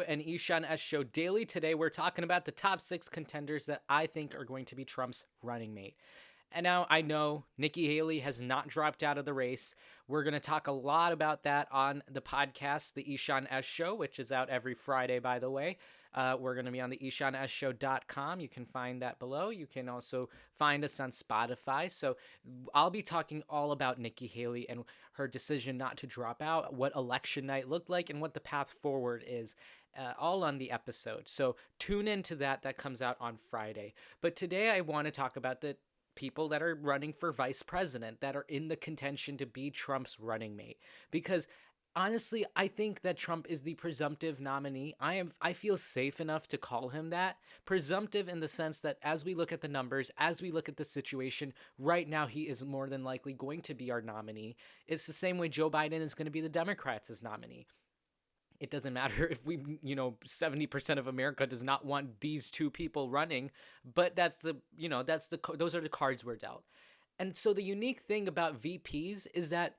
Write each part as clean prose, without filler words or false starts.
An Ishaan S show daily. Today we're talking about the top 6 contenders that I think are going to be Trump's running mate. And now I know Nikki Haley has not dropped out of the race. We're going to talk a lot about that on the podcast, the Ishaan S show, which is out every Friday, by the way. We're going to be on the IshaanSshow.com. You can find that below. You can also find us on Spotify. So I'll be talking all about Nikki Haley and her decision not to drop out, what election night looked like, and what the path forward is. All on the episode. So tune into that. That comes out on Friday. But today I want to talk about the people that are running for vice president, that are in the contention to be Trump's running mate. Because honestly, I think that Trump is the presumptive nominee. I feel safe enough to call him that. Presumptive in the sense that as we look at the numbers, as we look at the situation, right now he is more than likely going to be our nominee. It's the same way Joe Biden is going to be the Democrats' nominee. It doesn't matter if 70% of America does not want these two people running, but those are the cards we're dealt. And so the unique thing about VPs is that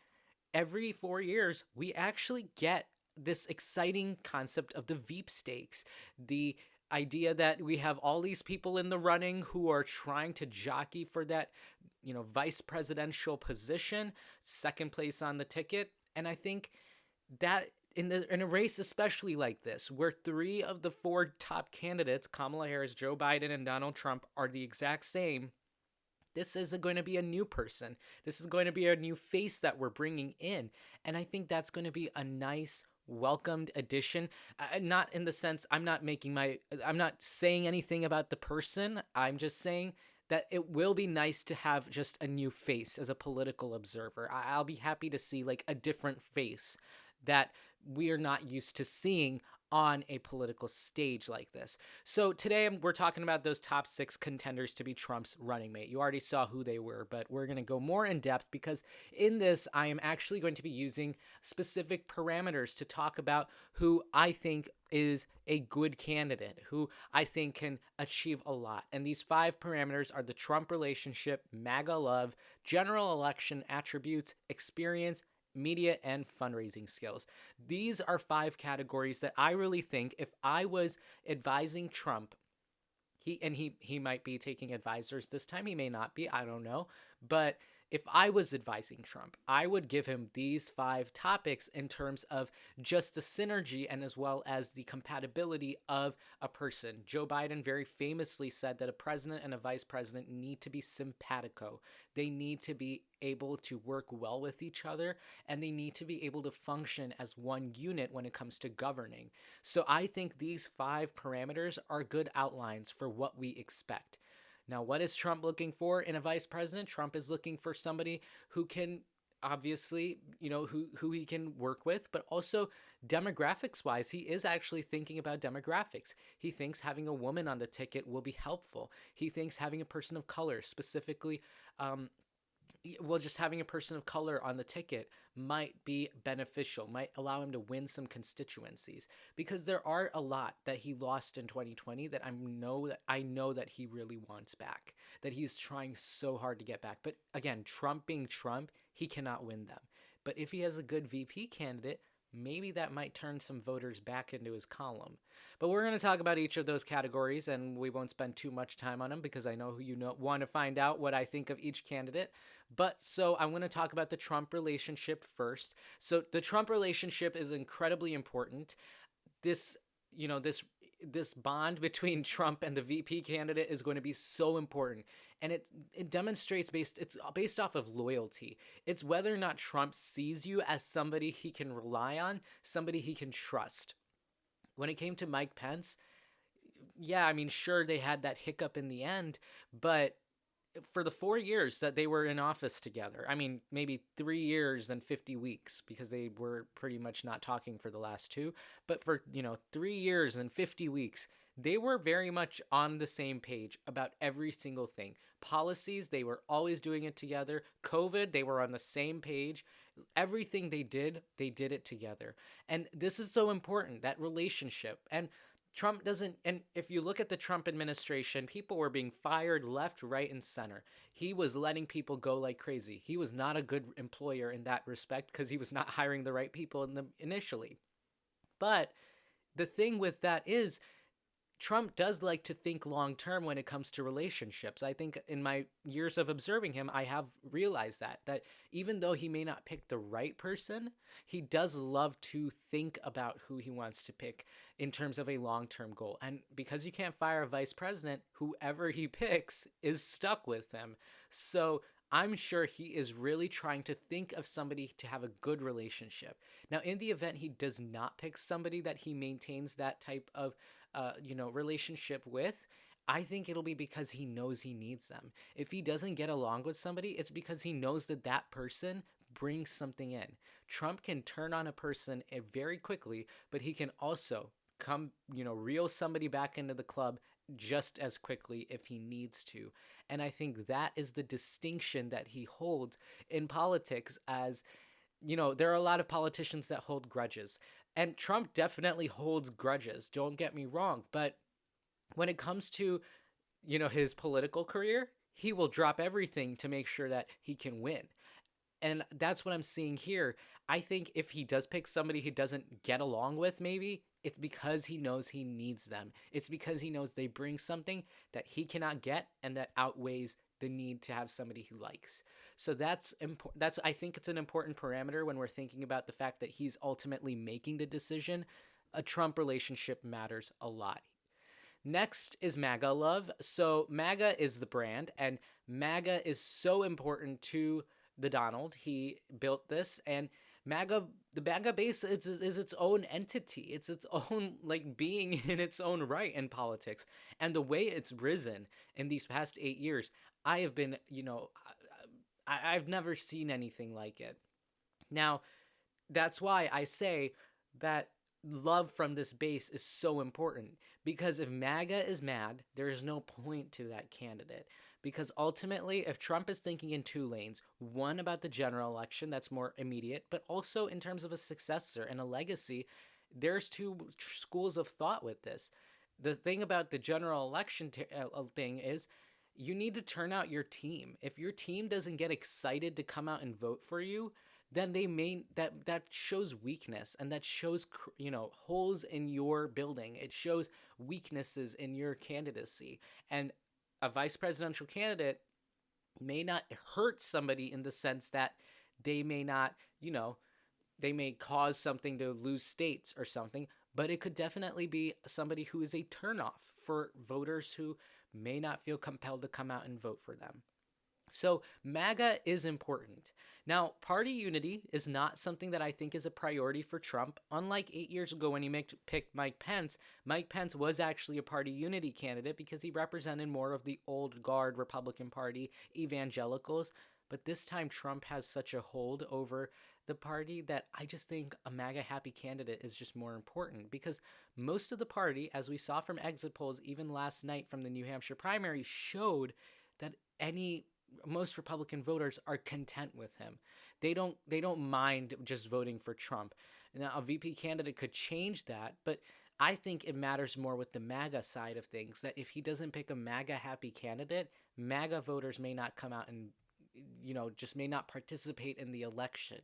every 4 years, we actually get this exciting concept of the Veep stakes, the idea that we have all these people in the running who are trying to jockey for that, vice presidential position, second place on the ticket. And I think that in a race especially like this, where 3 of the 4 top candidates, Kamala Harris, Joe Biden, and Donald Trump, are the exact same, this isn't going to be a new person. This is going to be a new face that we're bringing in. And I think that's going to be a nice, welcomed addition. Not in the sense, I'm not saying anything about the person. I'm just saying that it will be nice to have just a new face as a political observer. I'll be happy to see like a different face that we're not used to seeing on a political stage like this. So today we're talking about those top 6 contenders to be Trump's running mate. You already saw who they were, but we're going to go more in depth because in this, I am actually going to be using specific parameters to talk about who I think is a good candidate, who I think can achieve a lot. And these 5 parameters are the Trump relationship, MAGA love, general election attributes, experience, media, and fundraising skills. These are 5 categories that I really think if I was advising Trump, he might be taking advisors this time, he may not be, I don't know, but if I was advising Trump, I would give him these 5 topics in terms of just the synergy and as well as the compatibility of a person. Joe Biden very famously said that a president and a vice president need to be simpatico. They need to be able to work well with each other, and they need to be able to function as one unit when it comes to governing. So I think these 5 parameters are good outlines for what we expect. Now, what is Trump looking for in a vice president? Trump is looking for somebody who can obviously, who he can work with, but also demographics wise, he is actually thinking about demographics. He thinks having a woman on the ticket will be helpful. He thinks having a person of color, specifically, just having a person of color on the ticket might be beneficial, might allow him to win some constituencies, because there are a lot that he lost in 2020 that I know that he really wants back, that he's trying so hard to get back. But again, Trump being Trump, he cannot win them. But if he has a good VP candidate, maybe that might turn some voters back into his column. But we're going to talk about each of those categories, and we won't spend too much time on them because I know want to find out what I think of each candidate. But so I'm going to talk about the Trump relationship first. So the Trump relationship is incredibly important. This bond between Trump and the VP candidate is going to be so important. And it demonstrates it's based off of loyalty. It's whether or not Trump sees you as somebody he can rely on, somebody he can trust. When it came to Mike Pence, sure, they had that hiccup in the end, but for the 4 years that they were in office together, maybe 3 years and 50 weeks because they were pretty much not talking for the last 2, but for, 3 years and 50 weeks, they were very much on the same page about every single thing. Policies, they were always doing it together. COVID, they were on the same page. Everything they did it together. And this is so important, that relationship. And Trump doesn't, and if you look at the Trump administration, people were being fired left, right, and center. He was letting people go like crazy. He was not a good employer in that respect because he was not hiring the right people initially. But the thing with that is Trump does like to think long term when it comes to relationships. I think in my years of observing him, I have realized that even though he may not pick the right person, he does love to think about who he wants to pick in terms of a long term goal. And because you can't fire a vice president, whoever he picks is stuck with him. So I'm sure he is really trying to think of somebody to have a good relationship. Now, in the event he does not pick somebody that he maintains that type of relationship with, I think it'll be because he knows he needs them. If he doesn't get along with somebody, it's because he knows that that person brings something in. Trump can turn on a person very quickly, but he can also reel somebody back into the club just as quickly if he needs to. And I think that is the distinction that he holds in politics. As there are a lot of politicians that hold grudges. And Trump definitely holds grudges, don't get me wrong. But when it comes to, his political career, he will drop everything to make sure that he can win. And that's what I'm seeing here. I think if he does pick somebody he doesn't get along with, maybe it's because he knows he needs them. It's because he knows they bring something that he cannot get and that outweighs the need to have somebody he likes. So that's important. I think it's an important parameter when we're thinking about the fact that he's ultimately making the decision. A Trump relationship matters a lot. Next is MAGA Love. So MAGA is the brand, and MAGA is so important to the Donald. He built this, and the MAGA base is its own entity. It's its own being in its own right in politics. And the way it's risen in these past 8 years, I have been, I've never seen anything like it. Now, that's why I say that love from this base is so important, because if MAGA is mad, there is no point to that candidate. Because ultimately, if Trump is thinking in two lanes, one about the general election that's more immediate, but also in terms of a successor and a legacy, there's two schools of thought with this. The thing about the general election thing is you need to turn out your team. If your team doesn't get excited to come out and vote for you, then that shows weakness, and that shows holes in your building. It shows weaknesses in your candidacy. And a vice presidential candidate may not hurt somebody in the sense that they may not, they may cause something to lose states or something, but it could definitely be somebody who is a turnoff for voters who may not feel compelled to come out and vote for them. So MAGA is important. Now, party unity is not something that I think is a priority for Trump. Unlike 8 years ago when he picked Mike Pence was actually a party unity candidate because he represented more of the old guard Republican Party evangelicals. But this time Trump has such a hold over the party that I just think a MAGA happy candidate is just more important, because most of the party, as we saw from exit polls even last night from the New Hampshire primary, showed that most Republican voters are content with him. They don't mind just voting for Trump. Now, a VP candidate could change that, but I think it matters more with the MAGA side of things, that if he doesn't pick a MAGA happy candidate, MAGA voters may not come out and just may not participate in the election.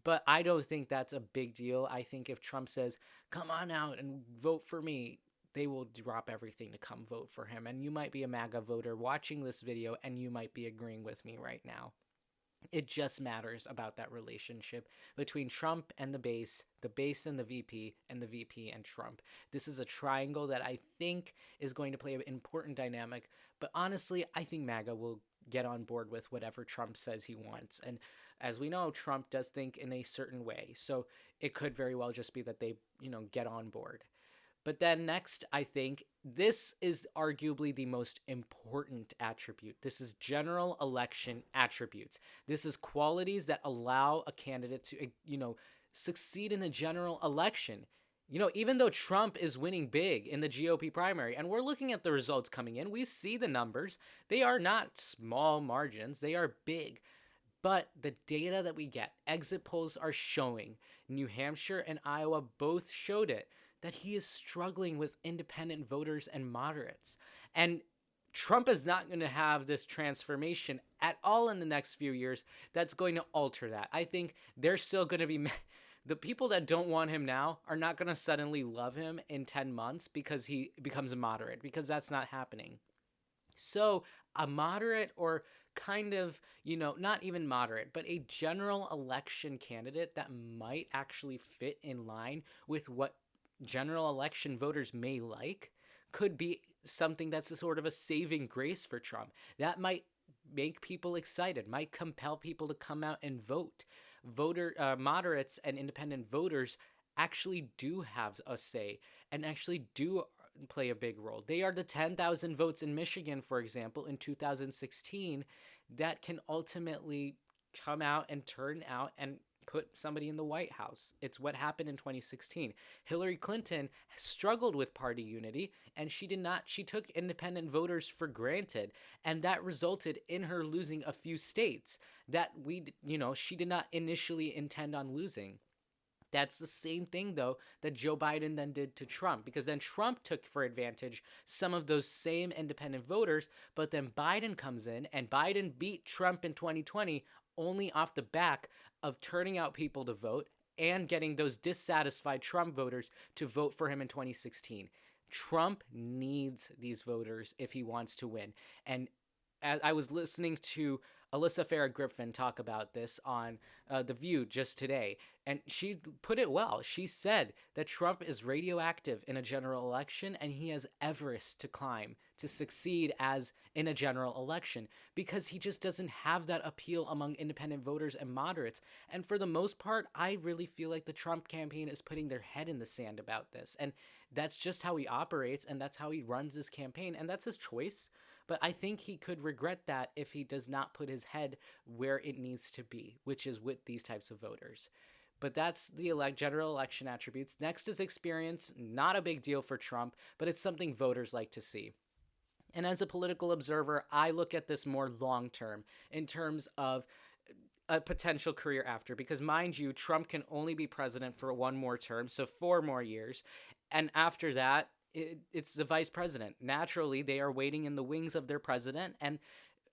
But I don't think that's a big deal. I think if Trump says, come on out and vote for me, they will drop everything to come vote for him. And you might be a MAGA voter watching this video, and you might be agreeing with me right now. It just matters about that relationship between Trump and the base and the VP and Trump. This is a triangle that I think is going to play an important dynamic. But honestly, I think MAGA will get on board with whatever Trump says he wants. And as we know, Trump does think in a certain way. So it could very well just be that they, get on board. But then next, I think this is arguably the most important attribute. This is general election attributes. This is qualities that allow a candidate to, succeed in a general election. Even though Trump is winning big in the GOP primary, and we're looking at the results coming in, we see the numbers. They are not small margins. They are big. But the data that we get, exit polls are showing, New Hampshire and Iowa both showed it, that he is struggling with independent voters and moderates. And Trump is not going to have this transformation at all in the next few years that's going to alter that. I think they're still going to be the people that don't want him now are not going to suddenly love him in 10 months because he becomes a moderate, because that's not happening. So a moderate, or kind of, not even moderate, but a general election candidate that might actually fit in line with what general election voters may like could be something that's a sort of a saving grace for Trump. That might make people excited, might compel people to come out and vote. Moderates and independent voters actually do have a say and actually do play a big role. They are the 10,000 votes in Michigan, for example, in 2016 that can ultimately come out and turn out and put somebody in the White House. It's what happened in 2016. Hillary Clinton struggled with party unity, and she took independent voters for granted, and that resulted in her losing a few states that she did not initially intend on losing. That's the same thing, though, that Joe Biden then did to Trump, because then Trump took for advantage some of those same independent voters, but then Biden comes in, and Biden beat Trump in 2020 only off the back of turning out people to vote and getting those dissatisfied Trump voters to vote for him in 2016. Trump needs these voters if he wants to win. And as I was listening to Alyssa Farah Griffin talk about this on The View just today, and she put it well. She said that Trump is radioactive in a general election, and he has Everest to climb to succeed as in a general election, because he just doesn't have that appeal among independent voters and moderates. And for the most part, I really feel like the Trump campaign is putting their head in the sand about this. And that's just how he operates, and that's how he runs his campaign, and that's his choice. But I think he could regret that if he does not put his head where it needs to be, which is with these types of voters. But that's the general election attributes. Next is experience. Not a big deal for Trump, but it's something voters like to see. And as a political observer, I look at this more long term in terms of a potential career after, because mind you, Trump can only be president for one more term, so 4 more years. And after that, it's the vice president. Naturally, they are waiting in the wings of their president, and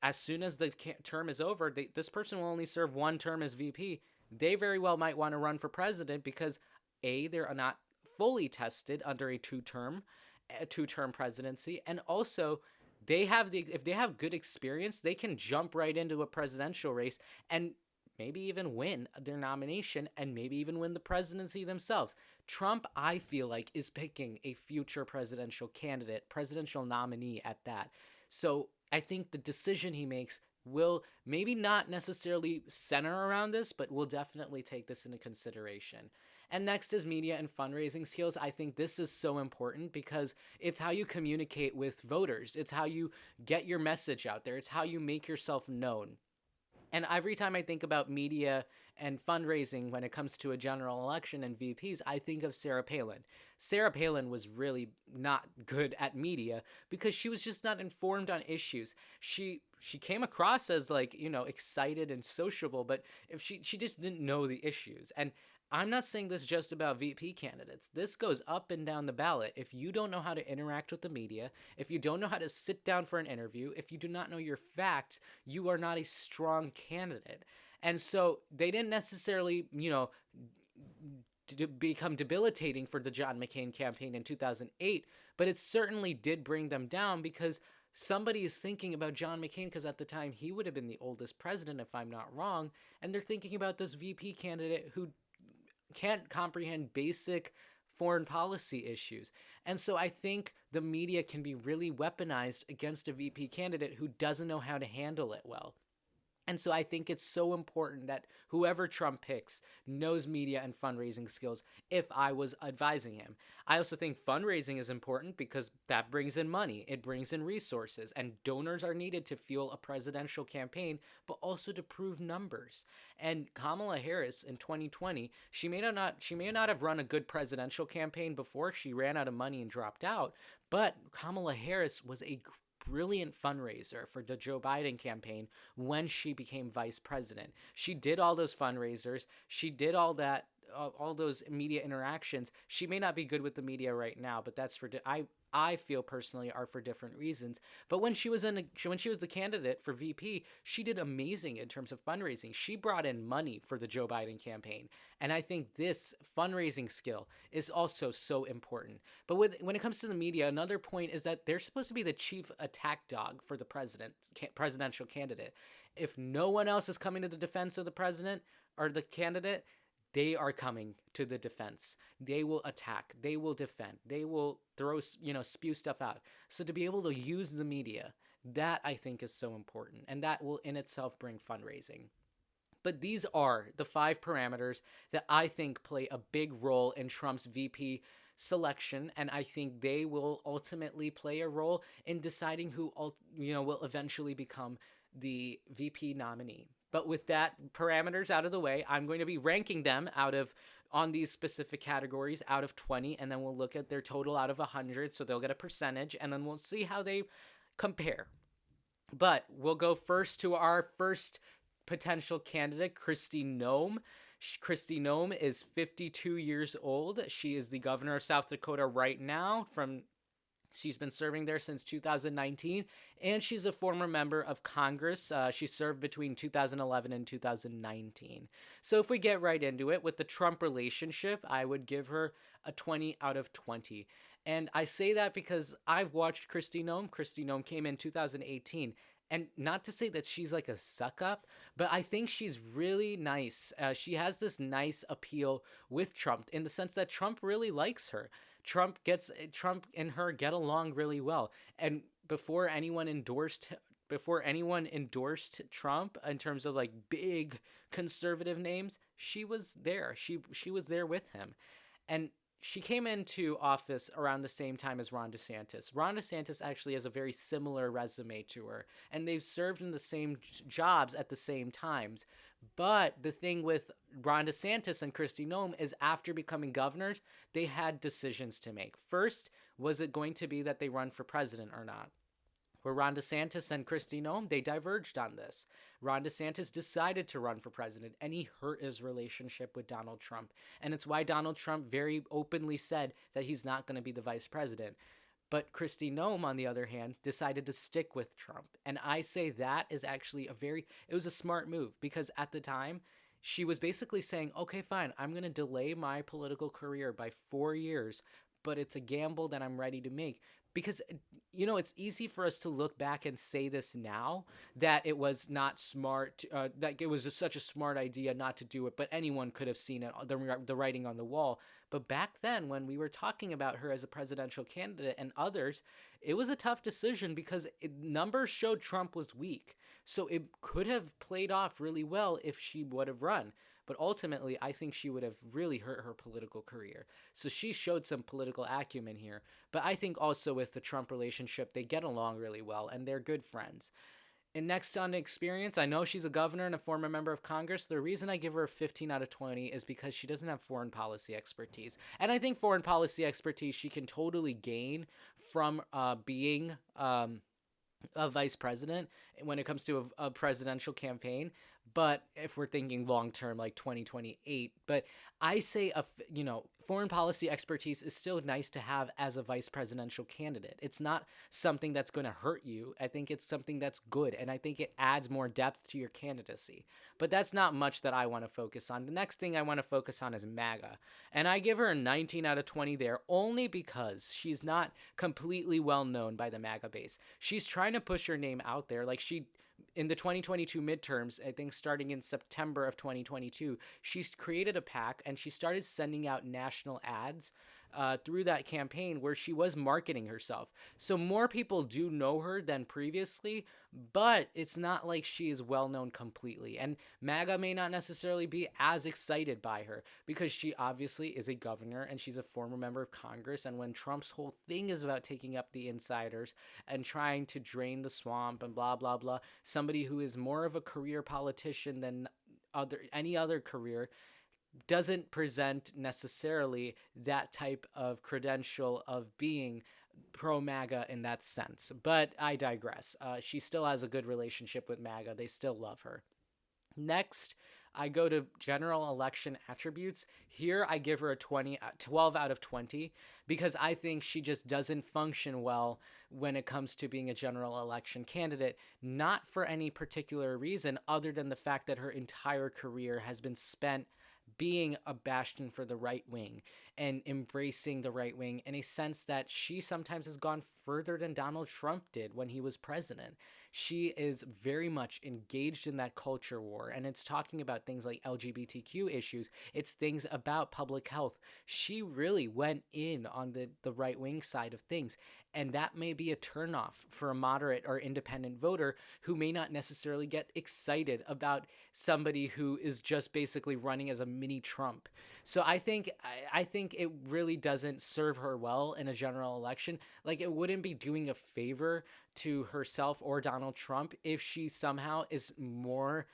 as soon as the term is over, this person will only serve 1 term as VP. They very well might want to run for president because A, they're not fully tested under a two-term presidency, and also if they have good experience, they can jump right into a presidential race and maybe even win their nomination and maybe even win the presidency themselves. Trump, I feel like, is picking a future presidential candidate, presidential nominee at that. So I think the decision he makes will maybe not necessarily center around this, but will definitely take this into consideration. And next is media and fundraising skills. I think this is so important because it's how you communicate with voters. It's how you get your message out there. It's how you make yourself known. And every time I think about media and fundraising when it comes to a general election and VPs, I think of Sarah Palin. Sarah Palin was really not good at media because she was just not informed on issues. She came across as excited and sociable, but if she just didn't know the issues. And I'm not saying this just about VP candidates. This goes up and down the ballot. If you don't know how to interact with the media, if you don't know how to sit down for an interview, if you do not know your facts, you are not a strong candidate. And so they didn't necessarily, become debilitating for the John McCain campaign in 2008, but it certainly did bring them down because somebody is thinking about John McCain, because at the time he would have been the oldest president, if I'm not wrong, and they're thinking about this VP candidate who can't comprehend basic foreign policy issues. And so I think the media can be really weaponized against a VP candidate who doesn't know how to handle it well. And so I think it's so important that whoever Trump picks knows media and fundraising skills if I was advising him. I also think fundraising is important because that brings in money, it brings in resources, and donors are needed to fuel a presidential campaign, but also to prove numbers. And Kamala Harris in 2020, she may not have run a good presidential campaign before she ran out of money and dropped out, but Kamala Harris was a brilliant fundraiser for the Joe Biden campaign when she became vice president. She did all those fundraisers. She did all that all those media interactions. She may not be good with the media right now, but that's for I feel personally are for different reasons. But when she was when she was the candidate for VP, she did amazing in terms of fundraising. She brought in money for the Joe Biden campaign, and I think this fundraising skill is also so important. But when it comes to the media, another point is that they're supposed to be the chief attack dog for the presidential candidate. If no one else is coming to the defense of the president or the candidate, they are coming to the defense. They will attack. They will defend. They will throw, spew stuff out. So to be able to use the media, that I think is so important. And that will in itself bring fundraising. But these are the 5 parameters that I think play a big role in Trump's VP selection, and I think they will ultimately play a role in deciding who will eventually become the VP nominee. But with that parameters out of the way, I'm going to be ranking them on these specific categories out of 20, and then we'll look at their total out of 100, so they'll get a percentage, and then we'll see how they compare. But we'll go first to our first potential candidate, Kristi Noem. Kristi Noem is 52 years old. She is the governor of South Dakota right now. She's been serving there since 2019, and she's a former member of Congress. She served between 2011 and 2019. So if we get right into it, with the Trump relationship, I would give her a 20 out of 20. And I say that because I've watched Kristi Noem. Kristi Noem came in 2018. And not to say that she's like a suck up, but I think she's really nice. She has this nice appeal with Trump in the sense that Trump really likes her. Trump and her get along really well. And before anyone endorsed Trump in terms of like big conservative names, she was there. She was there with him. And she came into office around the same time as Ron DeSantis. Ron DeSantis actually has a very similar resume to her, and they've served in the same jobs at the same times. But the thing with Ron DeSantis and Kristi Noem is after becoming governors, they had decisions to make. First, was it going to be that they run for president or not? Where Ron DeSantis and Kristi Noem, they diverged on this. Ron DeSantis decided to run for president, and he hurt his relationship with Donald Trump. And it's why Donald Trump very openly said that he's not going to be the vice president. But Kristi Noem, on the other hand, decided to stick with Trump. And I say that is actually it was a smart move, because at the time, she was basically saying, okay, fine, I'm going to delay my political career by 4 years, but it's a gamble that I'm ready to make. Because, it's easy for us to look back and say this now, that it was not smart, that it was such a smart idea not to do it, but anyone could have seen it, the writing on the wall. But back then, when we were talking about her as a presidential candidate and others, it was a tough decision because numbers showed Trump was weak. So it could have played off really well if she would have run. But ultimately, I think she would have really hurt her political career. So she showed some political acumen here. But I think also with the Trump relationship, they get along really well, and they're good friends. And next on experience, I know she's a governor and a former member of Congress. The reason I give her a 15 out of 20 is because she doesn't have foreign policy expertise. And I think foreign policy expertise she can totally gain from being a vice president when it comes to a presidential campaign. But if we're thinking long term, like 2028, but I say, foreign policy expertise is still nice to have as a vice presidential candidate. It's not something that's going to hurt you. I think it's something that's good, and I think it adds more depth to your candidacy. But that's not much that I want to focus on. The next thing I want to focus on is MAGA, and I give her a 19 out of 20 there only because she's not completely well known by the MAGA base. She's trying to push her name out there, like in the 2022 midterms, I think starting in September of 2022, she's created a PAC and she started sending out national ads through that campaign where she was marketing herself. So more people do know her than previously, but it's not like she is well known completely. And MAGA may not necessarily be as excited by her because she obviously is a governor and she's a former member of Congress. And when Trump's whole thing is about taking up the insiders and trying to drain the swamp and blah, blah, blah, somebody who is more of a career politician than any other career doesn't present necessarily that type of credential of being pro-MAGA in that sense. But I digress. She still has a good relationship with MAGA. They still love her. Next, I go to general election attributes. Here I give her a 12 out of 20 because I think she just doesn't function well when it comes to being a general election candidate, not for any particular reason other than the fact that her entire career has been spent being a bastion for the right wing and embracing the right wing in a sense that she sometimes has gone further than Donald Trump did when he was president. She is very much engaged in that culture war, and it's talking about things like LGBTQ issues. It's things about public health. She really went in on the right wing side of things, and that may be a turnoff for a moderate or independent voter who may not necessarily get excited about somebody who is just basically running as a mini Trump. So I think it really doesn't serve her well in a general election. Like, it wouldn't be doing a favor to herself or Donald Trump if she somehow is more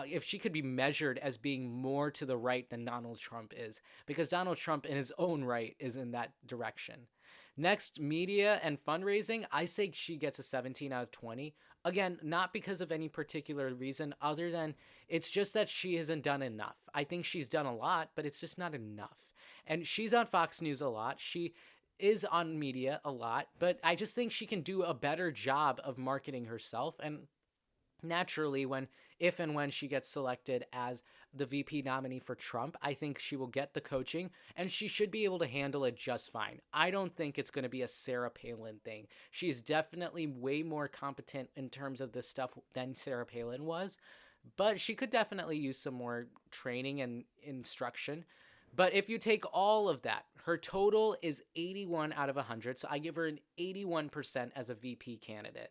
if she could be measured as being more to the right than Donald Trump is, because Donald Trump in his own right is in that direction. Next, media and fundraising, I say she gets a 17 out of 20. Again, not because of any particular reason other than it's just that she hasn't done enough. I think she's done a lot, but it's just not enough. And she's on Fox News a lot. She is on media a lot, but I just think she can do a better job of marketing herself. And naturally, if and when she gets selected as the VP nominee for Trump, I think she will get the coaching and she should be able to handle it just fine. I don't think it's going to be a Sarah Palin thing. She's definitely way more competent in terms of this stuff than Sarah Palin was, but she could definitely use some more training and instruction. But if you take all of that, her total is 81 out of 100. So I give her an 81% as a VP candidate.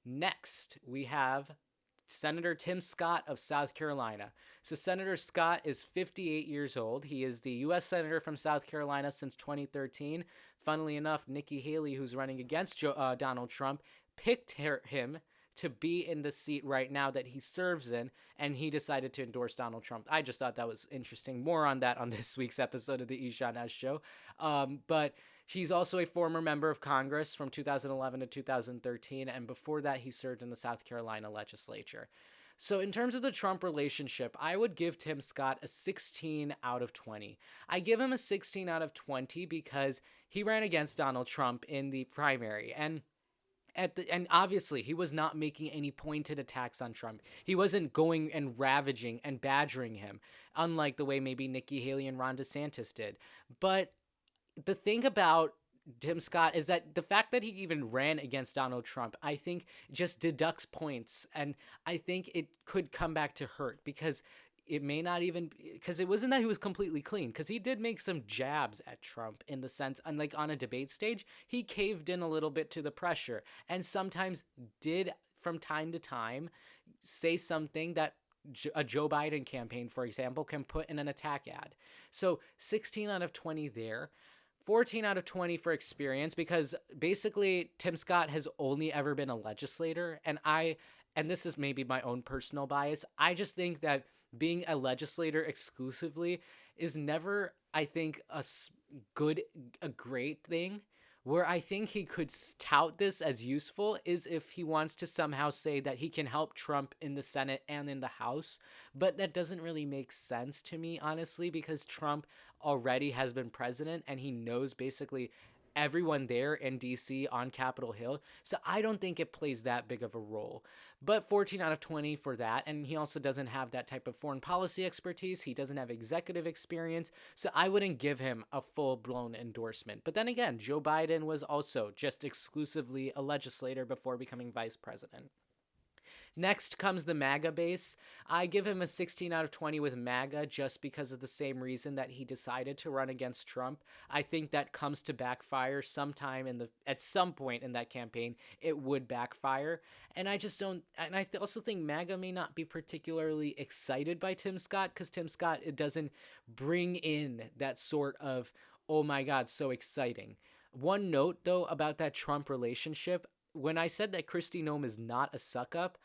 Next, we have Senator Tim Scott of South Carolina. So Senator Scott is 58 years old. He is the U.S. Senator from South Carolina since 2013. Funnily enough, Nikki Haley, who's running against Donald Trump, picked him to be in the seat right now that he serves in, and he decided to endorse Donald Trump. I just thought that was interesting. More on that on this week's episode of the Ishaan S Show. But he's also a former member of Congress from 2011 to 2013, and before that, he served in the South Carolina legislature. So in terms of the Trump relationship, I would give Tim Scott a 16 out of 20. I give him a 16 out of 20 because he ran against Donald Trump in the primary, and obviously he was not making any pointed attacks on Trump. He wasn't going and ravaging and badgering him, unlike the way maybe Nikki Haley and Ron DeSantis did. But the thing about Tim Scott is that the fact that he even ran against Donald Trump, I think, just deducts points, and I think it could come back to hurt because it may not even, because it wasn't that he was completely clean, because he did make some jabs at Trump in the sense, unlike on a debate stage, he caved in a little bit to the pressure and sometimes did from time to time say something that a Joe Biden campaign, for example, can put in an attack ad. So 16 out of 20 there. 14 out of 20 for experience, because basically Tim Scott has only ever been a legislator, and this is maybe my own personal bias, I just think that being a legislator exclusively is never, I think, a great thing. Where I think he could tout this as useful is if he wants to somehow say that he can help Trump in the Senate and in the House. But that doesn't really make sense to me, honestly, because Trump already has been president and he knows basically everyone there in DC on Capitol Hill. So I don't think it plays that big of a role. But 14 out of 20 for that. And he also doesn't have that type of foreign policy expertise. He doesn't have executive experience. So I wouldn't give him a full-blown endorsement. But then again, Joe Biden was also just exclusively a legislator before becoming vice president. Next comes the MAGA base. I give him a 16 out of 20 with MAGA just because of the same reason that he decided to run against Trump. I think that comes to backfire at some point in that campaign. It would backfire. And I just don't, and I also think MAGA may not be particularly excited by Tim Scott because Tim Scott, it doesn't bring in that sort of, oh my God, so exciting. One note though about that Trump relationship, when I said that Kristi Noem is not a suck up,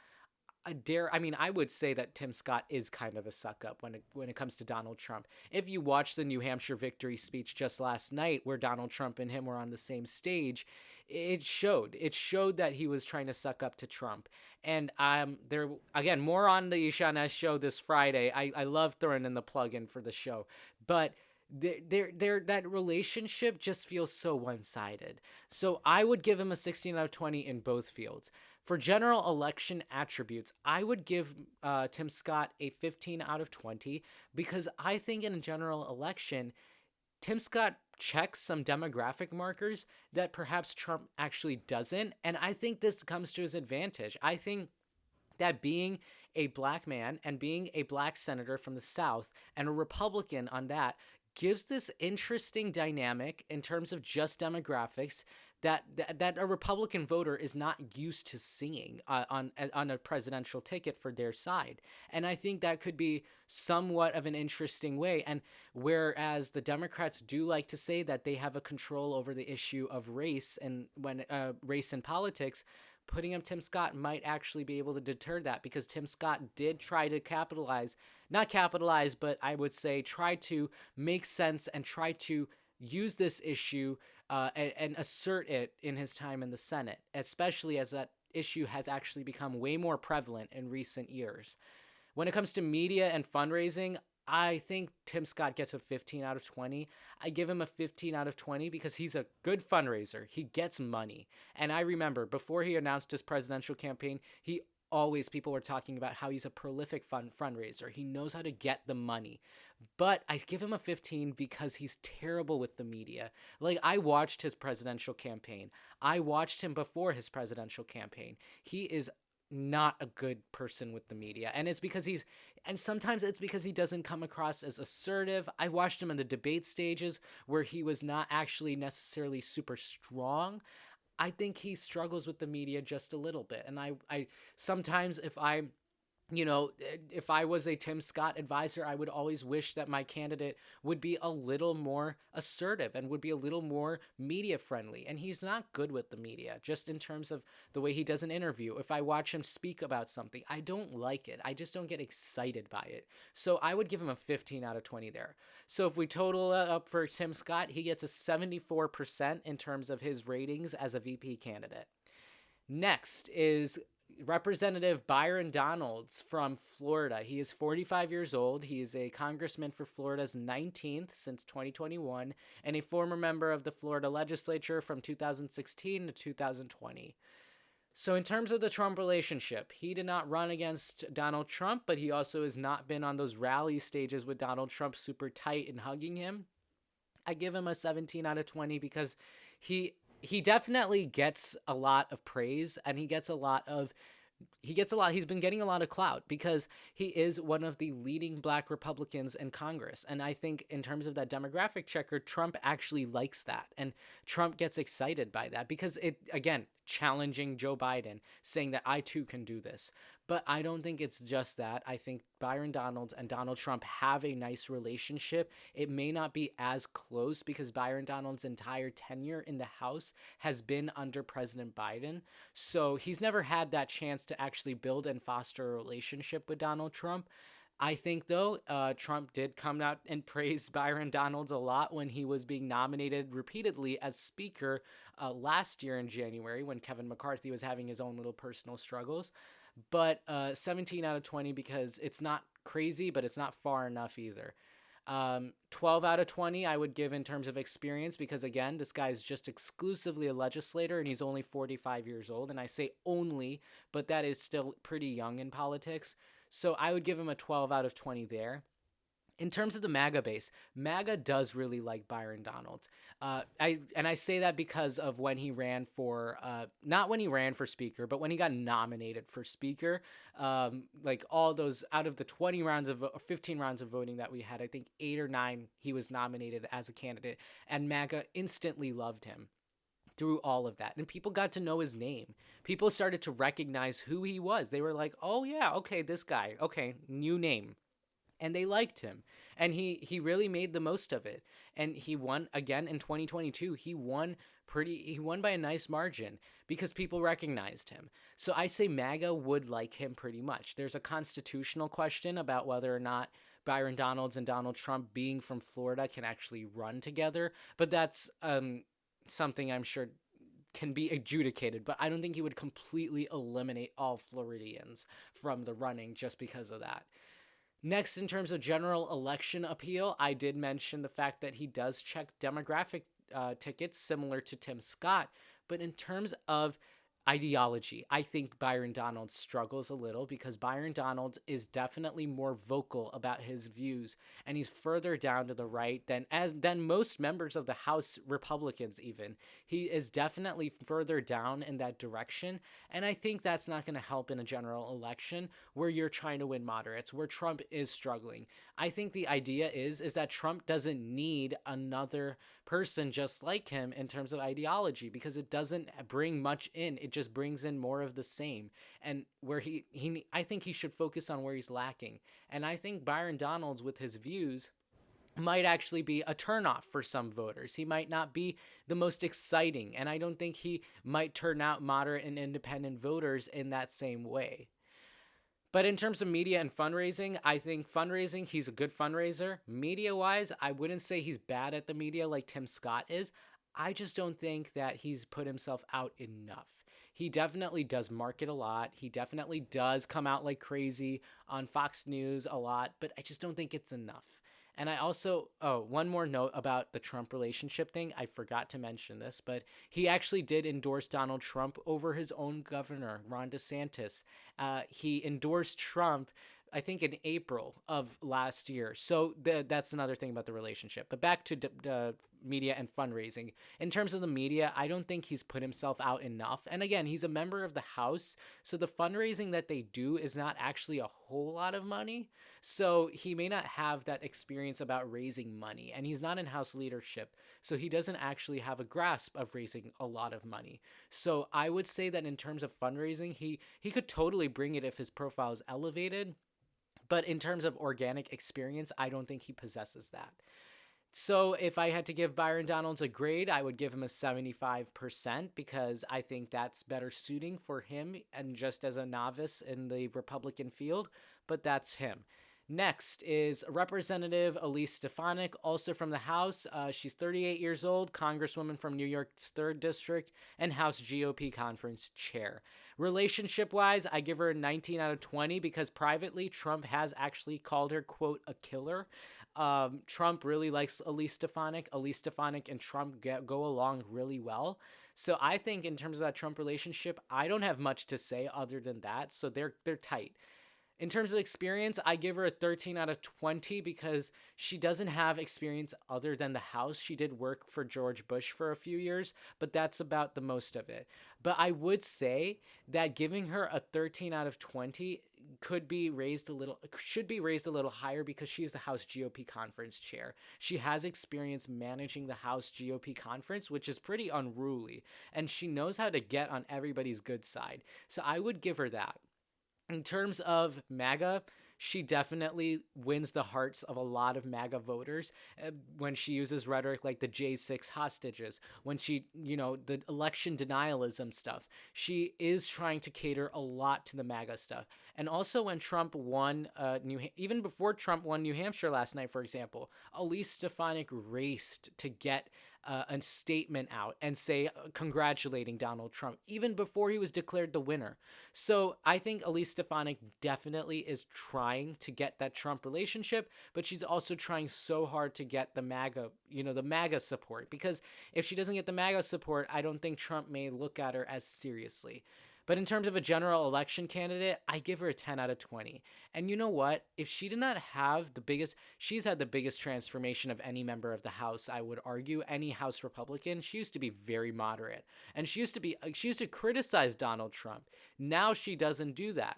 I would say that Tim Scott is kind of a suck up when it comes to Donald Trump. If you watch the New Hampshire victory speech just last night, where Donald Trump and him were on the same stage, it showed. It showed that he was trying to suck up to Trump. And there again, more on the Ishaan S show this Friday. I love throwing in the plug in for the show, but that relationship just feels so one-sided. So I would give him a 16 out of 20 in both fields. For general election attributes, I would give Tim Scott a 15 out of 20 because I think in a general election, Tim Scott checks some demographic markers that perhaps Trump actually doesn't. And I think this comes to his advantage. I think that being a black man and being a black senator from the South and a Republican on that gives this interesting dynamic in terms of just demographics that a Republican voter is not used to seeing on a presidential ticket for their side. And I think that could be somewhat of an interesting way. And whereas the Democrats do like to say that they have a control over the issue of race and when race in politics, putting up Tim Scott might actually be able to deter that because Tim Scott did try to not capitalize, but I would say try to make sense and try to use this issue and assert it in his time in the Senate, especially as that issue has actually become way more prevalent in recent years. When it comes to media and fundraising, I think Tim Scott gets a 15 out of 20. I give him a 15 out of 20 because he's a good fundraiser. He gets money. And I remember before he announced his presidential campaign, people were talking about how he's a prolific fundraiser. He knows how to get the money. But I give him a 15 because he's terrible with the media. Like, I watched his presidential campaign. I watched him before his presidential campaign. He is not a good person with the media. And sometimes it's because he doesn't come across as assertive. I watched him in the debate stages where he was not actually necessarily super strong. I think he struggles with the media just a little bit. And I sometimes if I was a Tim Scott advisor, I would always wish that my candidate would be a little more assertive and would be a little more media friendly. And he's not good with the media, just in terms of the way he does an interview. If I watch him speak about something, I don't like it. I just don't get excited by it. So I would give him a 15 out of 20 there. So if we total it up for Tim Scott, he gets a 74% in terms of his ratings as a VP candidate. Next is Representative Byron Donalds from Florida. He is 45 years old. He is a congressman for Florida's 19th since 2021 and a former member of the Florida legislature from 2016 to 2020. So in terms of the Trump relationship, he did not run against Donald Trump, but he also has not been on those rally stages with Donald Trump super tight and hugging him. I give him a 17 out of 20 because he definitely gets a lot of praise and he's been getting a lot of clout because he is one of the leading black Republicans in Congress. And I think in terms of that demographic checker, Trump actually likes that. And Trump gets excited by that because it, again, challenging Joe Biden, saying that I too can do this. But I don't think it's just that. I think Byron Donalds and Donald Trump have a nice relationship. It may not be as close because Byron Donalds' entire tenure in the House has been under President Biden. So he's never had that chance to actually build and foster a relationship with Donald Trump. I think, though, Trump did come out and praise Byron Donalds a lot when he was being nominated repeatedly as Speaker last year in January when Kevin McCarthy was having his own little personal struggles. But 17 out of 20 because it's not crazy, but it's not far enough either. 12 out of 20 I would give in terms of experience because, again, this guy's just exclusively a legislator and he's only 45 years old. And I say only, but that is still pretty young in politics. So I would give him a 12 out of 20 there. In terms of the MAGA base, MAGA does really like Byron Donalds. I say that because of when he ran for, not when he ran for Speaker, but when he got nominated for Speaker. Like all those, out of the 15 rounds of voting that we had, I think 8 or 9, he was nominated as a candidate. And MAGA instantly loved him through all of that. And people got to know his name. People started to recognize who he was. They were like, oh yeah, okay, this guy, okay, new name. And they liked him. And he really made the most of it. And he won again in 2022. He won he won by a nice margin because people recognized him. So I say MAGA would like him pretty much. There's a constitutional question about whether or not Byron Donalds and Donald Trump, being from Florida, can actually run together, but that's something I'm sure can be adjudicated, but I don't think he would completely eliminate all Floridians from the running just because of that. Next, in terms of general election appeal, I did mention the fact that he does check demographic tickets similar to Tim Scott, but in terms of ideology, I think Byron Donalds struggles a little because Byron Donalds is definitely more vocal about his views, and he's further down to the right than most members of the House Republicans even. He is definitely further down in that direction, and I think that's not going to help in a general election where you're trying to win moderates, where Trump is struggling. I think the idea is that Trump doesn't need another person just like him in terms of ideology because it doesn't bring much in. It just brings in more of the same. And where I think he should focus on where he's lacking. And I think Byron Donalds with his views might actually be a turnoff for some voters. He might not be the most exciting, and I don't think he might turn out moderate and independent voters in that same way. But in terms of media and fundraising, I think fundraising, he's a good fundraiser. Media-wise, I wouldn't say he's bad at the media like Tim Scott is. I just don't think that he's put himself out enough. He definitely does market a lot. He definitely does come out like crazy on Fox News a lot, but I just don't think it's enough. And I also, one more note about the Trump relationship thing. I forgot to mention this, but he actually did endorse Donald Trump over his own governor, Ron DeSantis. He endorsed Trump, I think, in April of last year. So that's another thing about the relationship. But back to media and fundraising. In terms of the media, I don't think he's put himself out enough. And again, he's a member of the House, so the fundraising that they do is not actually a whole lot of money. So he may not have that experience about raising money, and he's not in House leadership, so he doesn't actually have a grasp of raising a lot of money. So I would say that in terms of fundraising, he could totally bring it if his profile is elevated. But in terms of organic experience, I don't think he possesses that. So if I had to give Byron Donalds a grade, I would give him a 75% because I think that's better suiting for him and just as a novice in the Republican field, but that's him. Next is Representative Elise Stefanik, also from the House. She's 38 years old, Congresswoman from New York's 3rd District, and House GOP Conference Chair. Relationship-wise, I give her a 19 out of 20 because privately, Trump has actually called her, quote, a killer. Trump really likes Elise Stefanik. Elise Stefanik and Trump go along really well. So I think in terms of that Trump relationship, I don't have much to say other than that. So they're tight. In terms of experience, I give her a 13 out of 20 because she doesn't have experience other than the House. She did work for George Bush for a few years, but that's about the most of it. But I would say that giving her a 13 out of 20 should be raised a little higher because she's the House GOP Conference Chair. She has experience managing the House GOP Conference, which is pretty unruly, and she knows how to get on everybody's good side. So I would give her that. In terms of MAGA, she definitely wins the hearts of a lot of MAGA voters when she uses rhetoric like the J6 hostages, when she, the election denialism stuff. She is trying to cater a lot to the MAGA stuff. And also when Trump won, even before Trump won New Hampshire last night, for example, Elise Stefanik raced to get a statement out and say congratulating Donald Trump even before he was declared the winner. So I think Elise Stefanik definitely is trying to get that Trump relationship, but she's also trying so hard to get the MAGA support, because if she doesn't get the MAGA support, I don't think Trump may look at her as seriously. But in terms of a general election candidate, I give her a 10 out of 20. And you know what? If she did not have she's had the biggest transformation of any member of the House, I would argue, any House Republican. She used to be very moderate. And she used to criticize Donald Trump. Now she doesn't do that.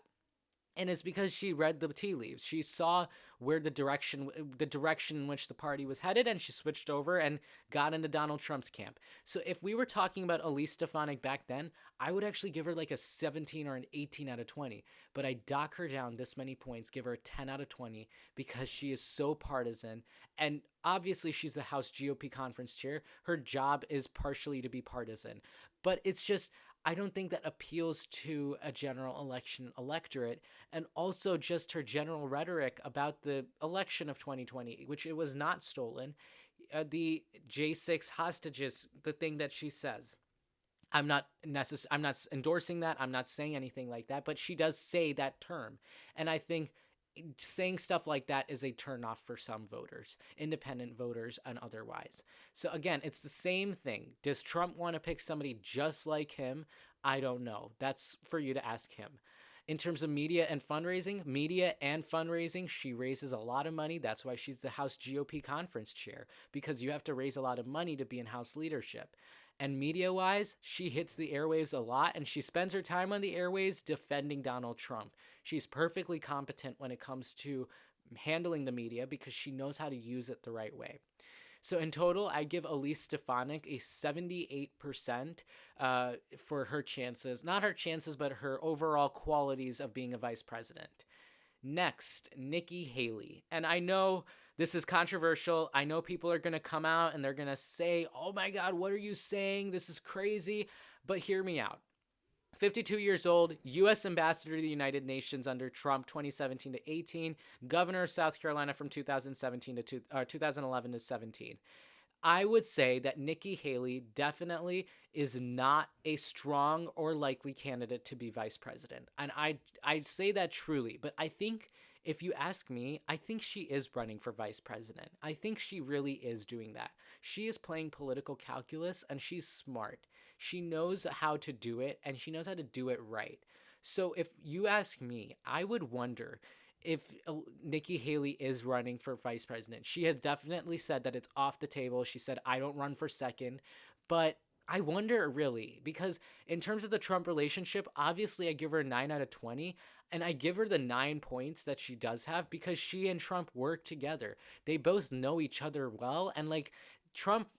And it's because she read the tea leaves. She saw where the direction in which the party was headed, and she switched over and got into Donald Trump's camp. So if we were talking about Elise Stefanik back then, I would actually give her like a 17 or an 18 out of 20. But I dock her down this many points, give her a 10 out of 20 because she is so partisan. And obviously she's the House GOP conference chair. Her job is partially to be partisan. But it's just, I don't think that appeals to a general election electorate, and also just her general rhetoric about the election of 2020, which it was not stolen. The J6 hostages, the thing that she says. I'm not endorsing that. I'm not saying anything like that, but she does say that term. And I think saying stuff like that is a turnoff for some voters, independent voters and otherwise. So again, it's the same thing. Does Trump want to pick somebody just like him? I don't know. That's for you to ask him. In terms of media and fundraising, she raises a lot of money. That's why she's the House GOP conference chair, because you have to raise a lot of money to be in House leadership. And media-wise, she hits the airwaves a lot, and she spends her time on the airwaves defending Donald Trump. She's perfectly competent when it comes to handling the media because she knows how to use it the right way. So in total, I give Elise Stefanik a 78% for her chances. Not her chances, but her overall qualities of being a vice president. Next, Nikki Haley. And I know this is controversial. I know people are going to come out and they're going to say, oh my God, what are you saying? This is crazy. But hear me out. 52 years old, U.S. Ambassador to the United Nations under Trump 2017 to 18, Governor of South Carolina from 2017 to 2011 to 17. I would say that Nikki Haley definitely is not a strong or likely candidate to be vice president. And I say that truly, but I think if you ask me, I think she is running for vice president. I think she really is doing that. She is playing political calculus and she's smart. She knows how to do it and she knows how to do it right. So if you ask me, I would wonder if Nikki Haley is running for vice president. She has definitely said that it's off the table. She said, I don't run for second. But I wonder really, because in terms of the Trump relationship, obviously I give her a 9 out of 20. And I give her the 9 points that she does have because she and Trump work together. They both know each other well. And like Trump,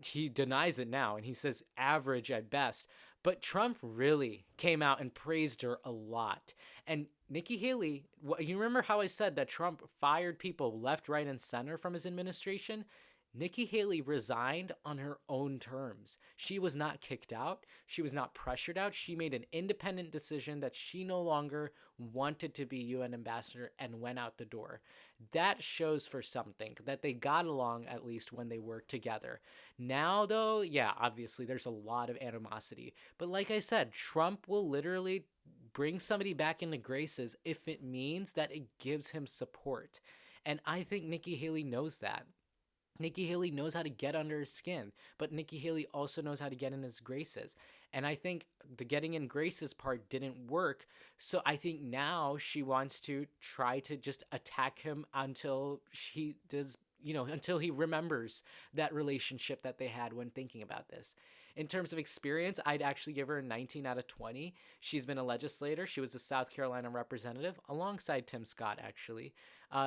he denies it now and he says average at best. But Trump really came out and praised her a lot. And Nikki Haley, you remember how I said that Trump fired people left, right, and center from his administration? Nikki Haley resigned on her own terms. She was not kicked out. She was not pressured out. She made an independent decision that she no longer wanted to be UN ambassador and went out the door. That shows for something, that they got along at least when they worked together. Now, though, yeah, obviously there's a lot of animosity. But like I said, Trump will literally bring somebody back into graces if it means that it gives him support. And I think Nikki Haley knows that. Nikki Haley knows how to get under his skin, but Nikki Haley also knows how to get in his graces. And I think the getting in graces part didn't work. So I think now she wants to try to just attack him until she does, until he remembers that relationship that they had when thinking about this. In terms of experience, I'd actually give her a 19 out of 20. She's been a legislator. She was a South Carolina representative alongside Tim Scott, actually.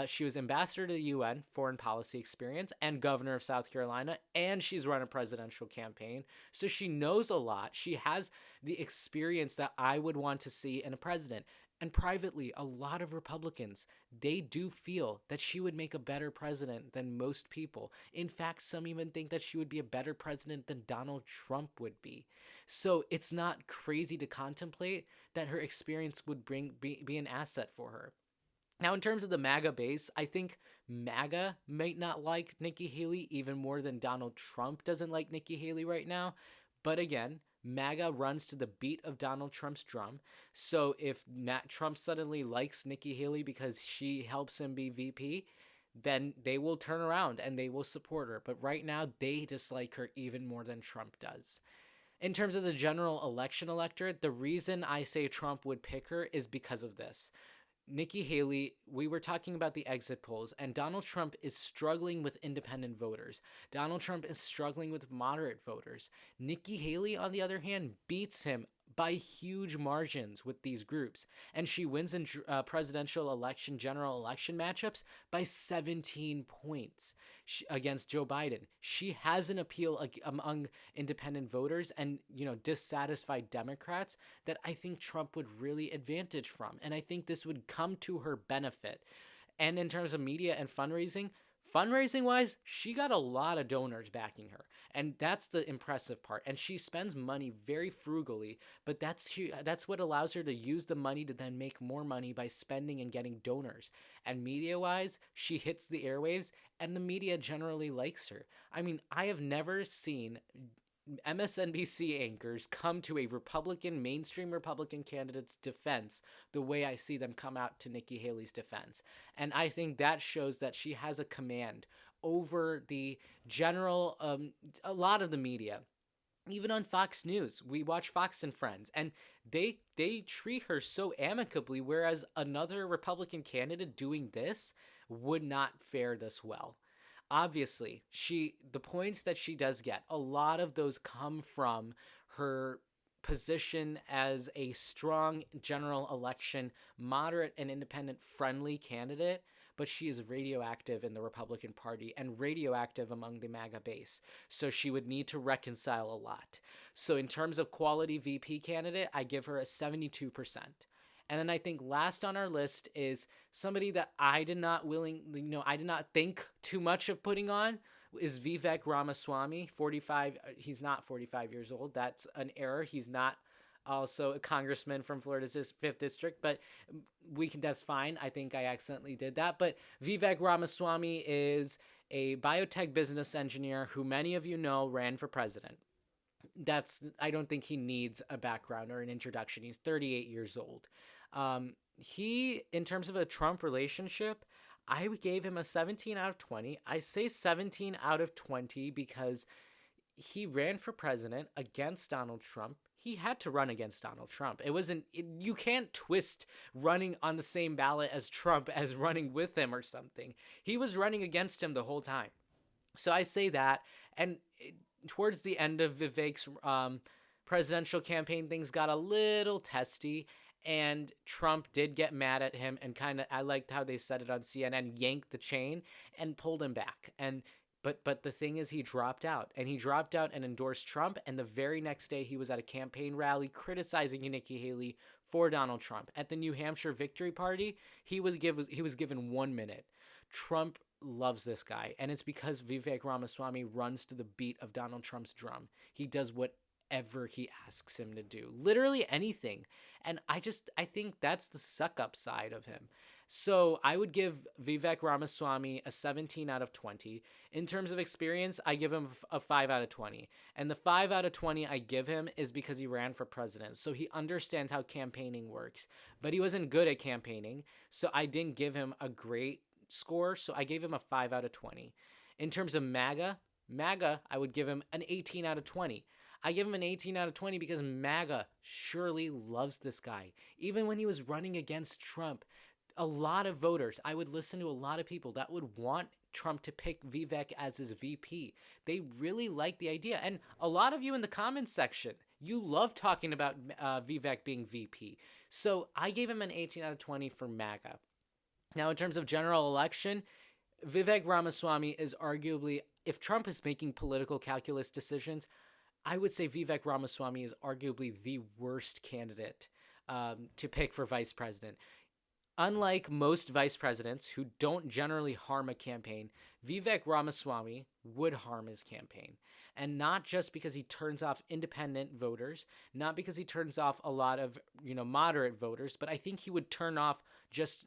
She was ambassador to the UN, foreign policy experience, and governor of South Carolina, and she's run a presidential campaign. So she knows a lot. She has the experience that I would want to see in a president. And privately, a lot of Republicans, they do feel that she would make a better president than most people. In fact, some even think that she would be a better president than Donald Trump would be. So it's not crazy to contemplate that her experience would be an asset for her. Now, in terms of the MAGA base, I think MAGA might not like Nikki Haley even more than Donald Trump doesn't like Nikki Haley right now. But again, MAGA runs to the beat of Donald Trump's drum. So if Trump suddenly likes Nikki Haley because she helps him be VP, then they will turn around and they will support her. But right now, they dislike her even more than Trump does. In terms of the general election electorate, the reason I say Trump would pick her is because of this. Nikki Haley, we were talking about the exit polls, and Donald Trump is struggling with independent voters. Donald Trump is struggling with moderate voters. Nikki Haley, on the other hand, beats him by huge margins with these groups. And she wins in presidential election, general election matchups by 17 points against Joe Biden. She has an appeal among independent voters and, dissatisfied Democrats that I think Trump would really advantage from. And I think this would come to her benefit. And in terms of media and fundraising wise, she got a lot of donors backing her. And that's the impressive part. And she spends money very frugally, but that's what allows her to use the money to then make more money by spending and getting donors. And media wise, she hits the airwaves and the media generally likes her. I mean, I have never seen MSNBC anchors come to a mainstream Republican candidate's defense the way I see them come out to Nikki Haley's defense. And I think that shows that she has a command over the general, a lot of the media. Even on Fox News, we watch Fox and Friends, and they treat her so amicably, whereas another Republican candidate doing this would not fare this well. Obviously, the points that she does get, a lot of those come from her position as a strong general election, moderate and independent friendly candidate, but she is radioactive in the Republican Party and radioactive among the MAGA base. So she would need to reconcile a lot. So in terms of quality VP candidate, I give her a 72%. And then I think last on our list is somebody that I did not think too much of putting on is Vivek Ramaswamy, 45. He's not 45 years old. That's an error. He's not also a congressman from Florida's 5th district, but that's fine. I think I accidentally did that. But Vivek Ramaswamy is a biotech business engineer who many of you know ran for president. I don't think he needs a background or an introduction. He's 38 years old. In terms of a Trump relationship, I gave him a 17 out of 20. I say 17 out of 20 because he ran for president against Donald Trump. He had to run against Donald Trump. You can't twist running on the same ballot as Trump as running with him or something. He was running against him the whole time. So I say that. And towards the end of Vivek's presidential campaign, things got a little testy. And Trump did get mad at him and I liked how they said it on CNN, yanked the chain and pulled him back. But the thing is, he dropped out and endorsed Trump. And the very next day he was at a campaign rally criticizing Nikki Haley for Donald Trump. At the New Hampshire victory party, he was given 1 minute. Trump loves this guy. And it's because Vivek Ramaswamy runs to the beat of Donald Trump's drum. He does whatever he asks him to do, literally anything. And I think that's the suck up side of him. So I would give Vivek Ramaswamy a 17 out of 20. In terms of experience, I give him a 5 out of 20. And the 5 out of 20 I give him is because he ran for president. So he understands how campaigning works, but he wasn't good at campaigning. So I didn't give him a great score. So I gave him a 5 out of 20. In terms of MAGA, I would give him an 18 out of 20. I give him an 18 out of 20 because MAGA surely loves this guy. Even when he was running against Trump, a lot of voters, I would listen to a lot of people that would want Trump to pick Vivek as his VP. They really like the idea. And a lot of you in the comments section, you love talking about Vivek being VP. So I gave him an 18 out of 20 for MAGA. Now, in terms of general election, Vivek Ramaswamy is arguably, if Trump is making political calculus decisions, I would say Vivek Ramaswamy is arguably the worst candidate to pick for vice president. Unlike most vice presidents who don't generally harm a campaign, Vivek Ramaswamy would harm his campaign. And not just because he turns off independent voters, not because he turns off a lot of, moderate voters, but I think he would turn off just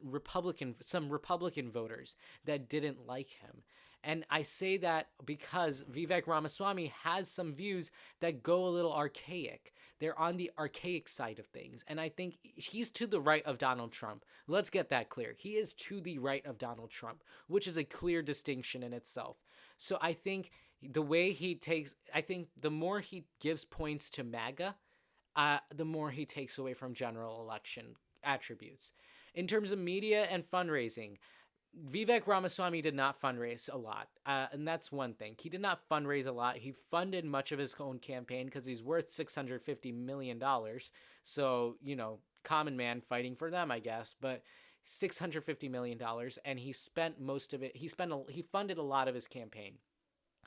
some Republican voters that didn't like him. And I say that because Vivek Ramaswamy has some views that go a little archaic. They're on the archaic side of things. And I think he's to the right of Donald Trump. Let's get that clear. He is to the right of Donald Trump, which is a clear distinction in itself. So I think the more he gives points to MAGA, the more he takes away from general election attributes. In terms of media and fundraising, Vivek Ramaswamy did not fundraise a lot, and that's one thing. He did not fundraise a lot. He funded much of his own campaign because he's worth $650 million. So, common man fighting for them, I guess. But $650 million, and he spent most of it. He funded a lot of his campaign.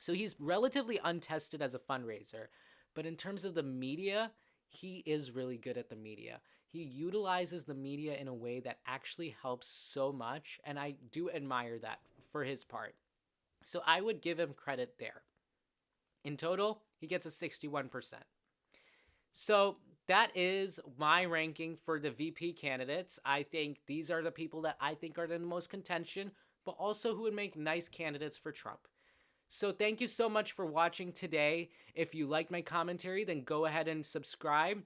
So he's relatively untested as a fundraiser. But in terms of the media, he is really good at the media. He utilizes the media in a way that actually helps so much, and I do admire that for his part. So I would give him credit there. In total, he gets a 61%. So that is my ranking for the VP candidates. I think these are the people that I think are in the most contention, but also who would make nice candidates for Trump. So thank you so much for watching today. If you like my commentary, then go ahead and subscribe.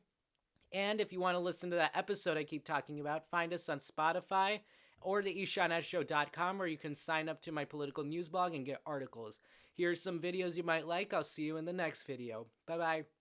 And if you want to listen to that episode I keep talking about, find us on Spotify or the IshaanSshow.com, where you can sign up to my political news blog and get articles. Here's some videos you might like. I'll see you in the next video. Bye-bye.